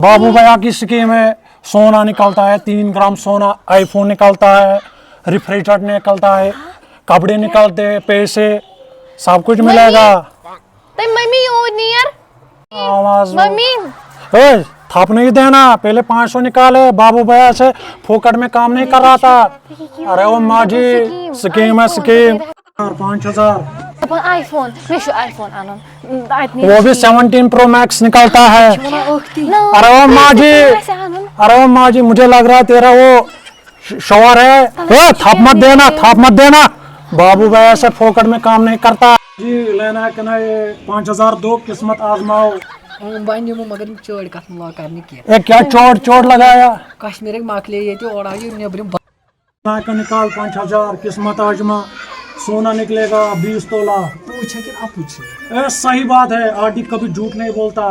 बाबू भैया की स्कीम है, सोना निकलता है 3 ग्राम सोना, आईफोन निकलता है, रिफ्रिजरेटर निकलता है, कपड़े निकलते हैं, पैसे सब कुछ मिलेगा। मम्मी नियर आवाज मम्मी थप नहीं देना, पहले 500 निकाले, बाबू भैया से फोकट में काम नहीं कर रहा था। अरे वो माँ जी स्कीम है स्कीम। 5000 आईफोन आईफोन वो भी 17 प्रो मैक्स निकलता है। अरे वो माँ जी, अरे वो माँ जी मुझे लग रहा है तेरा वो शोर है। थप मत देना, थप मत देना, बाबू भैया से फोकट में काम नहीं करता जी। लेना है कि नहीं? 5000 दो, किस्मत आजमाओ। मगर चोड़ कत करने की क्या चोट चोट लगाया? कश्मीर मकले ये नबरम निकाल 5000, किस्मत आजमा, सोना निकलेगा 20 तोला। पूछे कि आप पूछे सही बात है, आरडी कभी झूठ नहीं बोलता।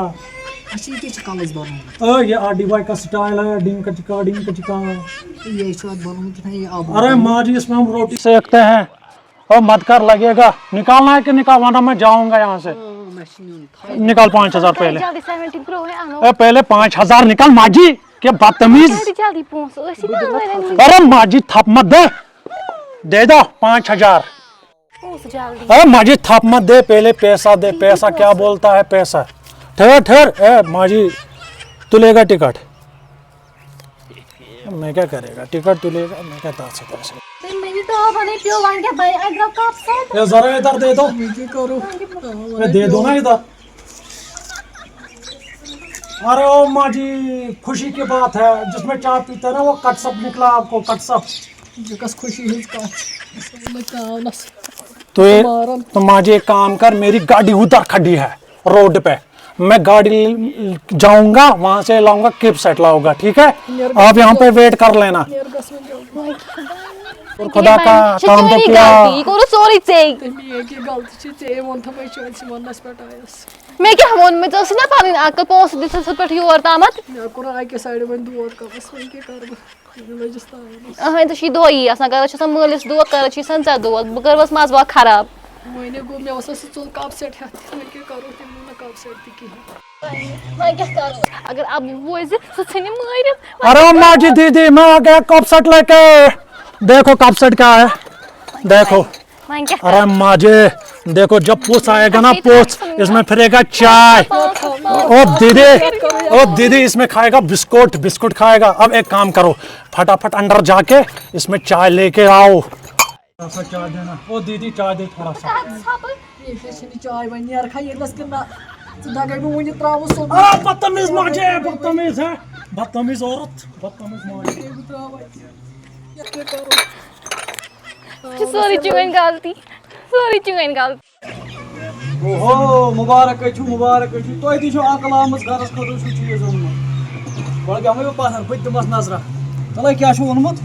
कलस बन ये आरडी भाई का स्टाइल है, डिंग कचिका डिंग कचिका। ये बन कि अरे माँ जी इसमें हम रोटी सेकते हैं। और मत कर, लगेगा। निकालना है कि निकाल, वरना मैं जाऊंगा यहाँ से। निकाल 5000 पहले। पहले 5000 निकाल माँ जी, क्या बदतमीज। अरे माँ जी थप मत दे दो 5000। अरे माँ जी थप मत दे, पहले पैसा दे। पैसा क्या बोलता है पैसा? ठहर ठहर, माँ जी तू लेगा टिकट? मैं क्या करेगा, टिकट तू लेगा, मैं क्या तार सकता है। जरा इधर दे दो, दे दो ना इधर। अरे ओ माँ जी खुशी की बात है, जिसमें चाय पीते हैं ना वो कटसप निकला आपको, कटसप। खुशी तो माँ जी एक काम कर, मेरी गाड़ी उधर खड़ी है रोड पे, मैं गाड़ी जाऊंगा, वहां से लाऊंगा, किप सेट लाऊंगा, ठीक है? आप यहाँ पे वेट कर लेना। और खुदा का काम तो किया। मैं क्या वो में तो ना पानी अकल पोस दिस पे योर तामत साइड में दूर तो शी दोई आसान कर छ मलिस दो कर छ सन दो कर बस माज वा खराब मैंने गो मैं वसा चल कप सेट है मैं क्या करो ते मैं कप सेट की मैं क्या करूं अगर अब वो इसे सने मार। अरे माँ जी दीदी मैं आ गया कप सेट लेके, देखो कप सेट क्या है, देखो। अरे माँ जी देखो, जब पोस्ट आएगा ना पोस्ट, इसमें फिरेगा चाय। ओ दीदी इसमें खाएगा बिस्कुट, बिस्कुट खाएगा। अब एक काम करो, फटाफट अंदर जाके इसमें चाय लेके आओ। चाय देना। ओ दीदी चाय दे थोड़ा सा। चाय बन यार खाइए बस करना दगा में मुझे त्राव सो बदतमीज माँ जी, बदतमीज है, बदतमीज औरत, बदतमीज माँ जी। सॉरी चुगन गलती, सॉरी चुगन गलती। ओहो मुबारक छु, मुबारक छु, तो दी छो अकल आमस घरस खतो छु चीज ओनमत। बड़ गमो पाथर बद दमस नजरा। चलो क्या छु ओनमत?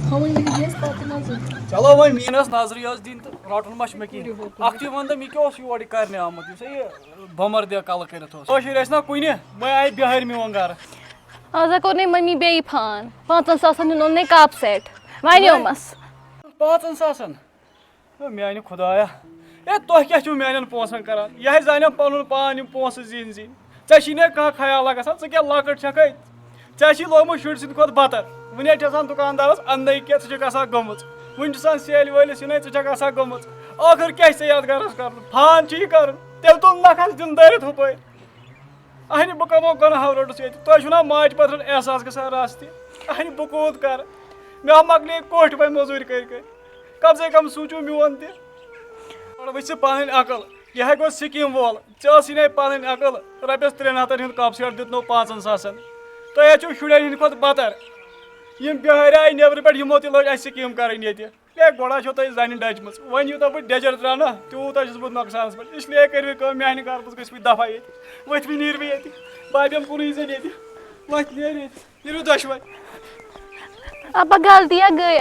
चलो वही मीनस नजर यस दिन तो रटन मश मे की अखती वन त मी के ओस योड़ करने आमत यस ये भमर दे कल करत होस। ओश रेस ना कुने मैं आई बिहार में वंगार। आजा को ने मम्मी बे फान 5000 ने कप सेट वानियो मस 5000 मेन खुदाया ए तो क्या छु मेन पोसन करान यह जाने पनुन पान पोस जीन जीन चने कह ख्याल गसान च क्या लकट छकै ची लोगम शुर सद खोत बतर वने दुकानदारस अन्नै क्या चा गमुच वन सेल वलिस इन चा गमुच आखिर क्या याद गरस कर फान कर तेल तुल नखस दिन दारित हुप अहन बह कमो गनह रोडस ये तुना माज पथर एहसास गसान रास्ते अहन बह कूद कर मे मकले कोठ पे मजूरी कर कम से कम सूचू मोन तह पन अकल यह गो स्कीम वोल चे पन अकल रपस 300 हूँ कप सेट दिनो 5000 तुम छो शुर हंद खुद बतर यम बिहार आई नबर पे यमो लग स्कीम कर गोड़ा छो तुम जन डचम वन यूत बह डेजर त्राना तूत बह नौकसान पे इसलिए करो मेान कारपस गई दफा ये वथ नीर बह ये बाबेम कुन जन ये वथ नीरू दशवे अब गलतियाँ गई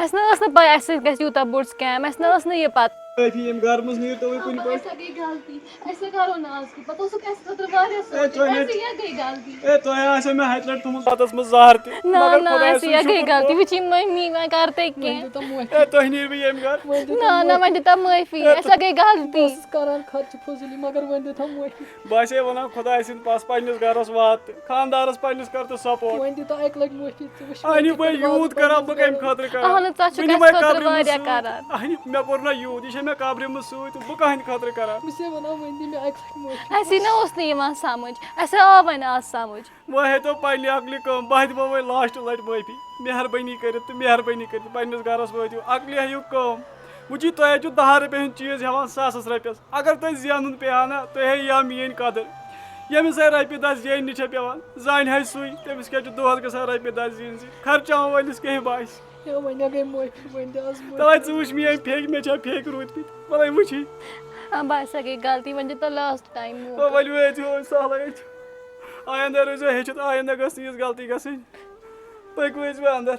اَسہِ نہٕ ٲس نہٕ پَے اَسہِ سۭتۍ گژھِ یوٗتاہ بوٚڑ سکیم اَسہِ نہٕ ٲس نہٕ یہِ پَتہ معٲفی ییٚمہِ گرٕ منٛز نیٖرۍ تو کُنہِ پٲٹھۍ اَسہِ گٔے غلطی أسۍ کرو نہٕ آز کینٛہہ پَتہٕ اوسُکھ اَسہِ خٲطرٕ واریاہ سونٛچُن اَسہِ یہِ گٔے غلطی اے تۄہہِ آسیو مےٚ ہَتہِ لَٹہِ تھوٚمُت پَتَس منٛز زہر تہِ نہ نہ اَسہِ یہِ گٔے غلطی وٕچھی مٔمی وۄنۍ کر تُہۍ کینٛہہ تو معٲفی اے تۄہہِ نیٖرٕ بہٕ ییٚمہِ گرٕ نہ نہ وۄنۍ دِتا معٲفی اَسے گٔے غلطی ٲسٕس کران خرچہِ فضوٗلی مگر وۄنۍ دِتو معٲفی بہٕ آسے وَنان خۄداے سٕنٛدۍ پاس پنٛنِس گرَس وات تہٕ خاندارَس پنٛنِس کر تہٕ سپوٹ وۄنۍ دِتو اَکہِ لَٹہِ معٲفی ژٕ وٕچھ اَہنہِ بہٕ یوٗت کران بہٕ کَمہِ خٲطرٕ کران اہن ژٕ چھُکھ وٕنہِ اَسہِ وۄنۍ خٲطرٕ قبرِ منٛز واریاہ سۭتۍ. کران اَہنہِ مےٚ کوٚر نہ یوٗت یہِ چھےٚ مےٚ قبرِ منٛز سۭتۍ تہٕ بہٕ کٕہٕنٛدِ خٲطرٕ کران بہٕ چھسے وَنان وۄنۍ دِ مےٚ اَکہِ لَٹہِ معٲفی اَسے نہ اوس نہٕ یِوان سَمٕجھ اَسے آو وۄنۍ آز سَمٕجھ وۄنۍ ہیٚتو پنٛنہِ عقلہِ کٲم بہٕ دِمو وۄنۍ لاسٹ لَٹہِ معٲفی مہربٲنی کٔرِتھ تہٕ مہربٲنی کٔرِتھ پنٛنِس گرَس وٲتِو عقلہِ ہیٚیِو کٲم وٕچھِو تُہۍ حظ چھِو 10 رۄپیہِ ہُنٛد چیٖز ہٮ۪وان ساسَس رۄپیَس اگر تۄہہِ زینُن پیٚیہِ ہا نا تُہۍ ہیٚیِو میٛٲنۍ قدٕر ییٚمِس ہَے رۄپیہِ 10 زیننہِ چھےٚ پٮ۪وان زانہِ ہے سُے تٔمِس کیٛاہ چھُ دۄہَس گژھان رۄپیہِ 10 زیٖنۍزِ خرچاوَن وٲلِس کیٚنٛہہ باسہِ ہے وۄنۍ گٔے معٲفی وۄنۍ دِ آز تَوَے ژٕ وٕچھ میٛٲنۍ پھیٚکۍ مےٚ چھا پھیٚکۍ روٗدمٕتۍ وَلَے وٕچھی باسے گٔے غلطی وۄنۍ دِتو لاسٹ ٹایم وۄنۍ وٲتِو وۄنۍ سہلٕے چھُ آیندہ روٗزیو ہیٚچھِتھ آیندہ گٔژھ نہٕ یِژھ غلطی گژھٕنۍ پٔکِو أسۍ وۄنۍ اَندَر